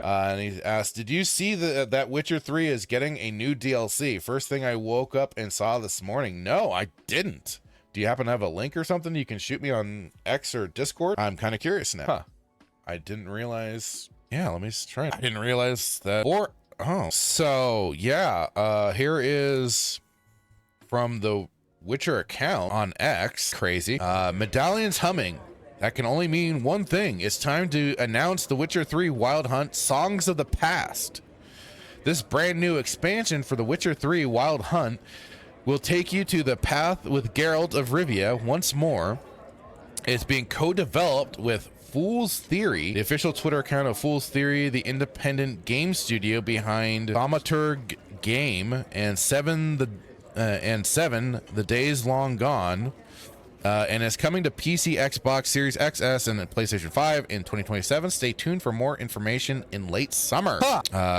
And he asked, "Did you see that Witcher 3 is getting a new DLC? First thing I woke up and saw this morning." No, I didn't. Do you happen to have a link or something you can shoot me on X or Discord? I'm kind of curious now. Huh. I didn't realize. Yeah, let me just try it. I didn't realize that. Or, oh, so yeah, here is from the Witcher account on X. Crazy. Medallions humming. That can only mean one thing. It's time to announce The Witcher 3 Wild Hunt Songs of the Past. This brand new expansion for The Witcher 3 Wild Hunt will take you to the path with Geralt of Rivia once more. It's being co-developed with Fool's Theory, the official Twitter account of Fool's Theory, the independent game studio behind Thaumaturg Game, and Seven, The Days Long Gone. And it's coming to PC, Xbox Series XS, and PlayStation 5 in 2027. Stay tuned for more information in late summer.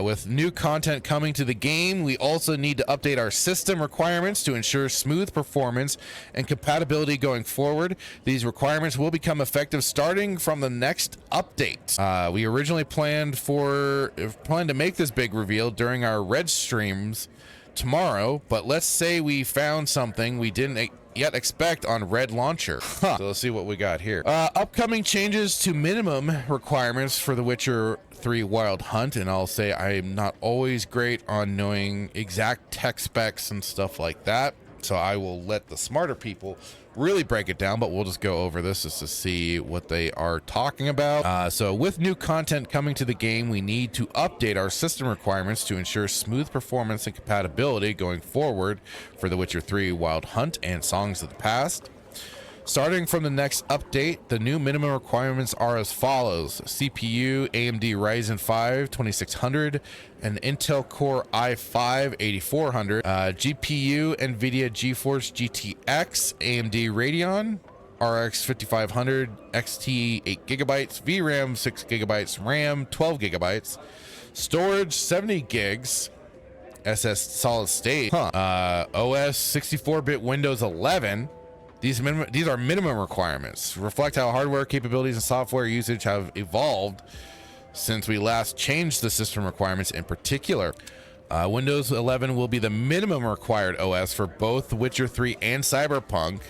With new content coming to the game, we also need to update our system requirements to ensure smooth performance and compatibility going forward. These requirements will become effective starting from the next update. We originally planned to make this big reveal during our Red streams tomorrow, but let's say we found something we didn't yet expect on Red Launcher. So let's see what we got here. Upcoming changes to minimum requirements for The Witcher 3 Wild Hunt, and I'll say I'm not always great on knowing exact tech specs and stuff like that, so I will let the smarter people really break it down, but we'll just go over this just to see what they are talking about. So with new content coming to the game, we need to update our system requirements to ensure smooth performance and compatibility going forward for The Witcher 3 Wild Hunt and Songs of the Past. Starting from the next update, the new minimum requirements are as follows. CPU, AMD Ryzen 5 2600, and Intel Core i5 8400, GPU, NVIDIA GeForce GTX, AMD Radeon, RX 5500, XT 8 gigabytes, VRAM 6 gigabytes, RAM 12 gigabytes, storage 70 gigs, SS solid state, OS 64-bit Windows 11. These are minimum requirements, reflect how hardware capabilities and software usage have evolved since we last changed the system requirements in particular. Windows 11 will be the minimum required OS for both Witcher 3 and Cyberpunk,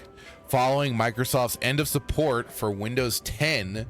following Microsoft's end of support for Windows 10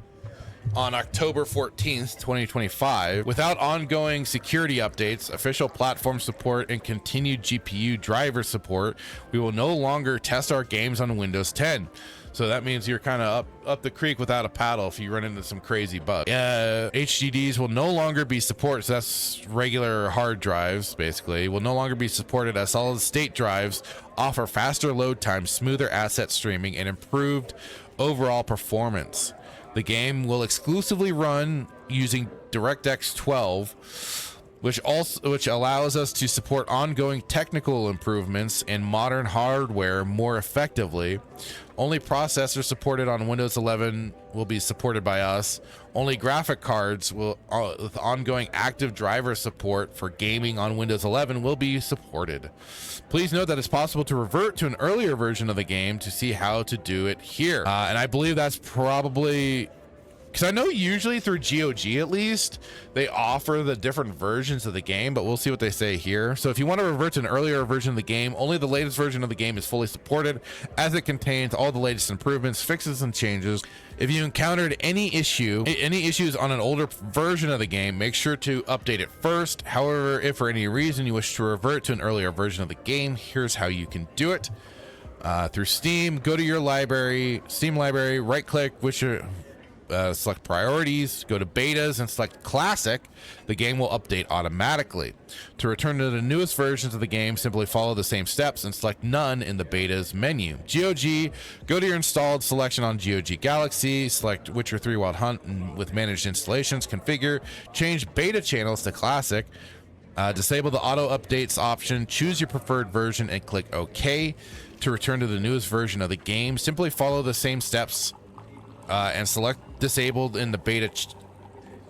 on October 14th, 2025. Without ongoing security updates, official platform support, and continued GPU driver support, we will no longer test our games on Windows 10. So that means you're kind of up the creek without a paddle if you run into some crazy bugs. HDDs will no longer be supported, so that's regular hard drives, basically, will no longer be supported as solid state drives, offer faster load times, smoother asset streaming, and improved overall performance. The game will exclusively run using DirectX 12, which allows us to support ongoing technical improvements and modern hardware more effectively. Only processors supported on Windows 11 will be supported by us. Only graphic cards with ongoing active driver support for gaming on Windows 11 will be supported. Please note that it's possible to revert to an earlier version of the game to see how to do it here. And I believe that's probably, because I know usually through GOG at least, they offer the different versions of the game, but we'll see what they say here. So if you want to revert to an earlier version of the game, only the latest version of the game is fully supported, as it contains all the latest improvements, fixes, and changes. If you encountered any issues on an older version of the game, make sure to update it first. However, if for any reason you wish to revert to an earlier version of the game, here's how you can do it. Through Steam, go to your library, Steam library, right click, select priorities, go to betas, and select classic. The game will update automatically. To return to the newest versions of the game, simply follow the same steps and select none in the betas menu. GOG, go to your installed selection on GOG Galaxy, select Witcher 3 Wild Hunt, and with managed installations, configure, change beta channels to classic, disable the auto updates option, choose your preferred version, and click OK. To return to the newest version of the game, simply follow the same steps and select disabled in the beta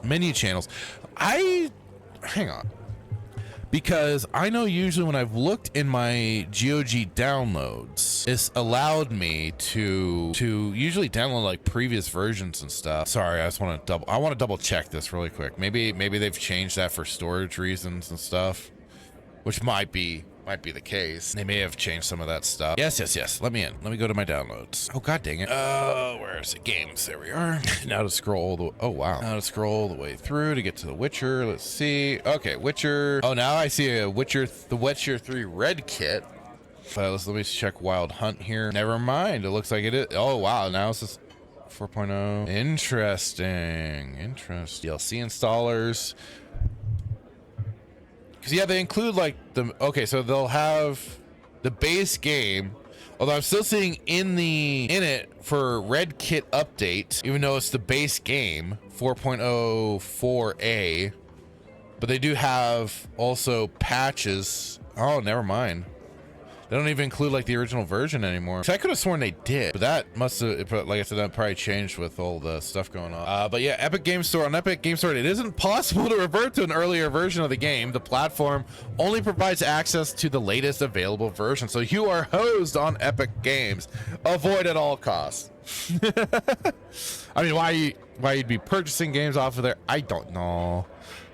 menu channels. Hang on. because I know usually when I've looked in my GOG downloads, it's allowed me to usually download like previous versions and stuff. Sorry, I want to double check this really quick. Maybe they've changed that for storage reasons and stuff, which might be the case. They may have changed some of that stuff. Yes. Let me in. Let me go to my downloads. Oh, god dang it. Where is it? Games. There we are. Now to scroll oh, wow. Now to scroll the way through to get to The Witcher. Let's see. Okay, Witcher. Oh, now I see the Witcher 3 red kit. Let me check Wild Hunt here. Never mind. It looks like it is. Oh, wow. Now it's just 4.0. Interesting. DLC installers. Yeah, they include like so they'll have the base game, although I'm still seeing in it for Red Kit update, even though it's the base game 4.04a, but they do have also patches. Oh, never mind. They don't even include like the original version anymore. So I could have sworn they did, but that must have, like I said, that probably changed with all the stuff going on. But yeah, Epic Game Store. On Epic Game Store, it isn't possible to revert to an earlier version of the game. The platform only provides access to the latest available version. So you are hosed on Epic Games. Avoid at all costs. I mean, why you'd be purchasing games off of there, I don't know.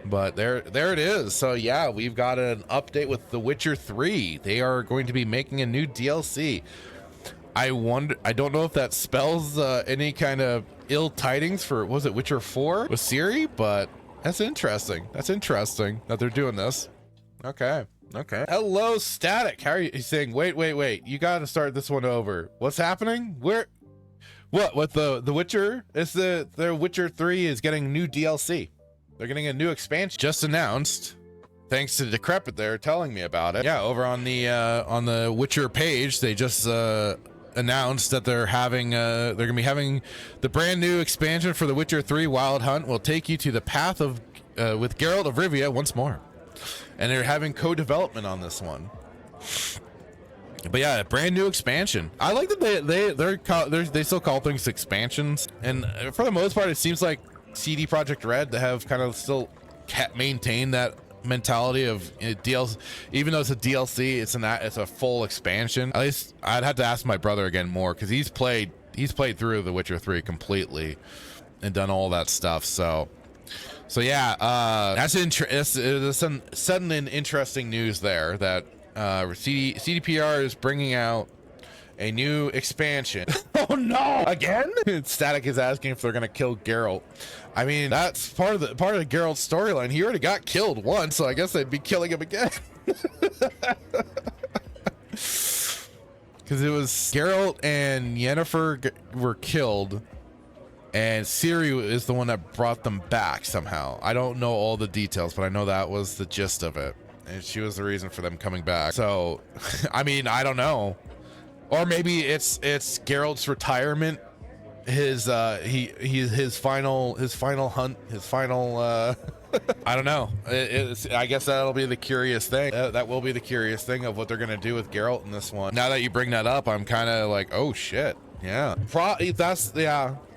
But there it is. So yeah, we've got an update with The Witcher 3. They are going to be making a new DLC. I don't know if that spells any kind of ill tidings for, was it Witcher 4 with Ciri? But that's interesting. That's interesting that they're doing this. Okay. Hello, Static. How are you? He's saying, wait. You got to start this one over. What's happening? What with the Witcher? It's the Witcher 3 is getting new DLC. They're getting a new expansion just announced, thanks to Decrepit. They're telling me about it. Yeah, over on the Witcher page, they just announced that they're gonna be having the brand new expansion for The Witcher 3 Wild Hunt will take you to the path of with Geralt of Rivia once more, and they're having co-development on this one. But yeah, a brand new expansion. I like that they still call things expansions, and for the most part, it seems like CD Projekt Red to have kind of still maintained that mentality of DLC. Even though it's a DLC, it's a full expansion. At least I'd have to ask my brother again more, because he's played through The Witcher 3 completely and done all that stuff. So yeah, that's some sudden and interesting news there that CDPR is bringing out a new expansion. Oh no! Again? Static is asking if they're gonna kill Geralt. I mean, that's part of Geralt's storyline. He already got killed once, so I guess they'd be killing him again. Because it was Geralt and Yennefer were killed, and Ciri is the one that brought them back somehow. I don't know all the details, but I know that was the gist of it, and she was the reason for them coming back. So, I mean, I don't know. Or maybe it's Geralt's retirement, his final hunt, his final I don't know. I guess that'll be the curious thing. That will be the curious thing of what they're gonna do with Geralt in this one. Now that you bring that up, I'm kind of like, oh shit, yeah.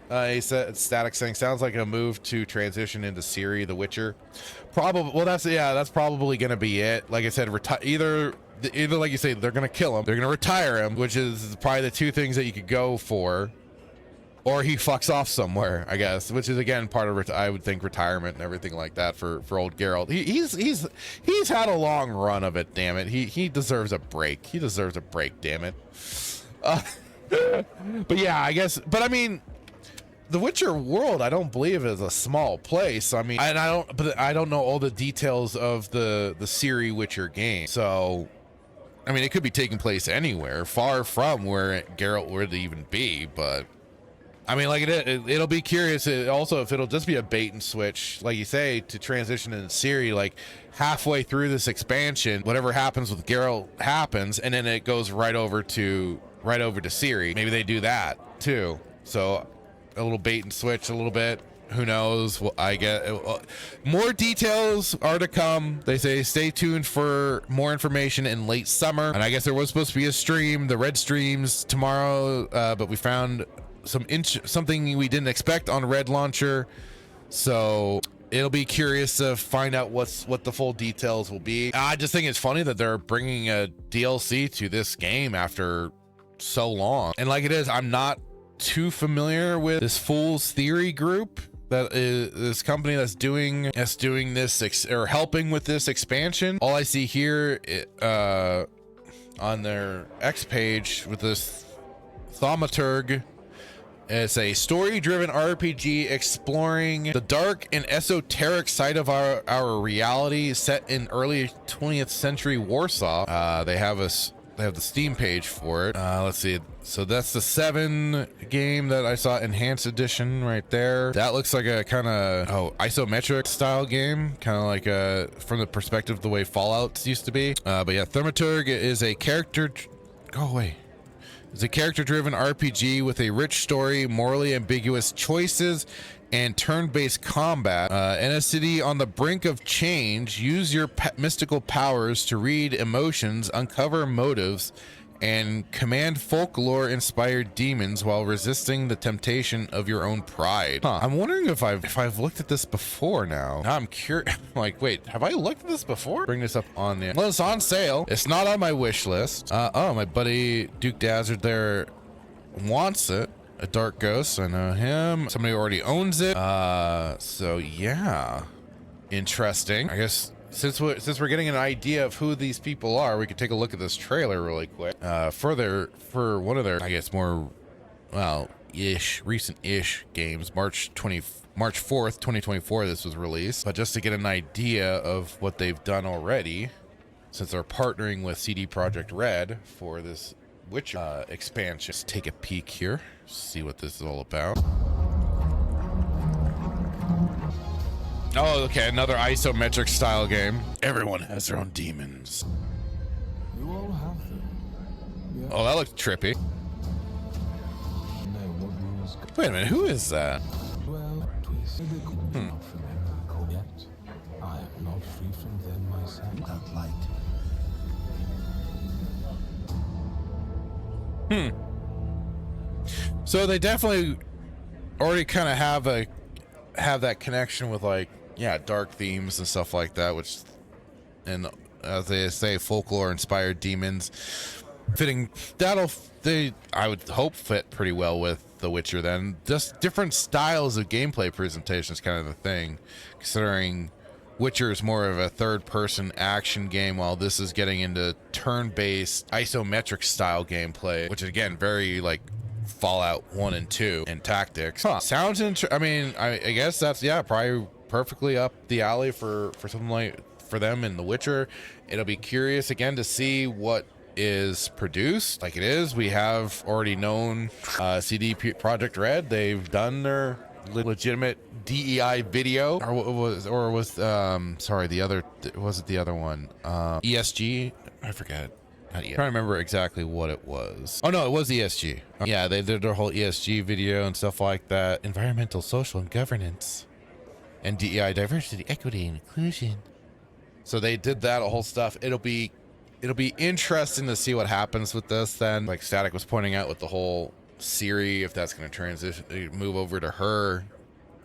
He said, Static saying, sounds like a move to transition into Ciri, The Witcher. Probably. Well, that's probably gonna be it. Like I said, either like you say, they're gonna kill him, they're gonna retire him, which is probably the two things that you could go for, or he fucks off somewhere, I guess, which is again part of I would think retirement and everything like that for old Geralt. He's had a long run of it, damn it. He deserves a break. He deserves a break, damn it. But yeah, I guess. But I mean, the Witcher world, I don't believe is a small place. I mean, I don't know all the details of the Ciri Witcher game, so. I mean, it could be taking place anywhere, far from where Geralt would even be, but I mean, like it'll be curious also if it'll just be a bait and switch, like you say, to transition into Ciri, like halfway through this expansion, whatever happens with Geralt happens, and then it goes right over to Ciri. Maybe they do that too. So a little bait and switch, a little bit. Who knows? Well, I get more details are to come. They say stay tuned for more information in late summer. And I guess there was supposed to be a stream, the Red streams tomorrow, but we found something we didn't expect on Red Launcher. So it'll be curious to find out what the full details will be. I just think it's funny that they're bringing a DLC to this game after so long. And like it is, I'm not too familiar with this Fool's Theory group, that is this company that's doing this or helping with this expansion. All I see here on their X page with this Thaumaturg, it's a story-driven RPG exploring the dark and esoteric side of our reality, set in early 20th century Warsaw. They have the Steam page for it. Let's see. So that's the 7 game that I saw, enhanced edition right there. That looks like a kind of isometric style game, kind of like from the perspective of the way Fallout used to be. But yeah, Thaumaturg is a character. Go away. It's a character-driven RPG with a rich story, morally ambiguous choices, and turn-based combat. In a city on the brink of change, use your mystical powers to read emotions, uncover motives, and command folklore-inspired demons while resisting the temptation of your own pride. I'm wondering if I've looked at this before now. Now I'm curious. Like, wait, have I looked at this before? Bring this up on the. Well, it's on sale. It's not on my wish list. Oh, my buddy Duke Dazzard there wants it. A Dark Ghost. I know him. Somebody already owns it. So yeah, interesting. I guess. Since we're getting an idea of who these people are, we could take a look at this trailer really quick. For one of their, I guess, more, recent-ish games, March 4th, 2024, this was released. But just to get an idea of what they've done already, since they're partnering with CD Projekt Red for this Witcher expansion. Let's take a peek here, see what this is all about. Oh, okay, another isometric style game. Everyone has their own demons. You all have them. Yeah. Oh, that looks trippy. Wait a minute, who is that? Well, maybe not from them yet. I am not free from them myself. That light. So they definitely already kind of have that connection with, like, yeah, dark themes and stuff like that, which, and as they say, folklore inspired demons fitting. I would hope fit pretty well with The Witcher. Then just different styles of gameplay presentation is kind of the thing, considering Witcher is more of a third person action game, while this is getting into turn-based isometric style gameplay, which is again very like Fallout 1 and 2 and tactics. Sounds I mean, I guess that's, yeah, probably perfectly up the alley for something like for them in The Witcher. It'll be curious again to see what is produced. Like it is, we have already known CD Projekt Red. They've done their legitimate DEI video, or was sorry, the other, was it the other one? ESG, I forget. I'm trying to remember exactly what it was. Oh no, it was ESG. Yeah, they did their whole ESG video and stuff like that. Environmental, social, and governance, and DEI, diversity, equity, and inclusion. So they did that whole stuff. It'll be interesting to see what happens with this then. Like Static was pointing out with the whole Ciri, if that's going to transition, move over to her.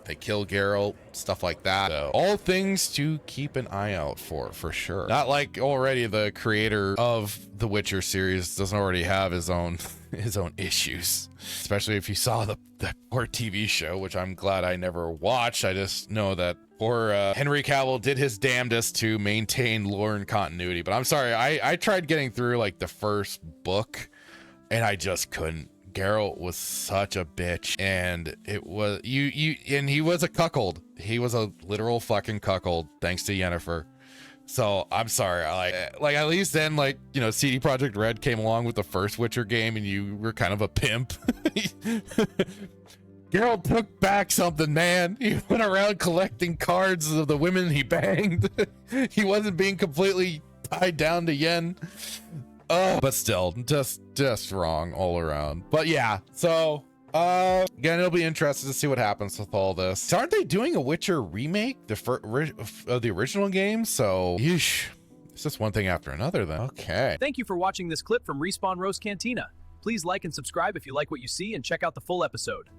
They kill Geralt, stuff like that. So, all things to keep an eye out for sure. Not like already the creator of the Witcher series doesn't already have his own issues. Especially if you saw that poor TV show, which I'm glad I never watched. I just know that poor Henry Cavill did his damnedest to maintain lore and continuity. But I'm sorry, I tried getting through like the first book, and I just couldn't. Geralt was such a bitch, and it was and he was a cuckold. He was a literal fucking cuckold, thanks to Yennefer. So I'm sorry, like at least then, like, you know, CD Projekt Red came along with the first Witcher game, and you were kind of a pimp. Geralt took back something, man. He went around collecting cards of the women he banged. He wasn't being completely tied down to Yen. But still, just wrong all around. But yeah, so again, it'll be interesting to see what happens with all this. So aren't they doing a Witcher remake, of the original game? So yeesh, it's just one thing after another then. Okay. Thank you for watching this clip from Respawn Roast Cantina. Please like and subscribe if you like what you see, and check out the full episode.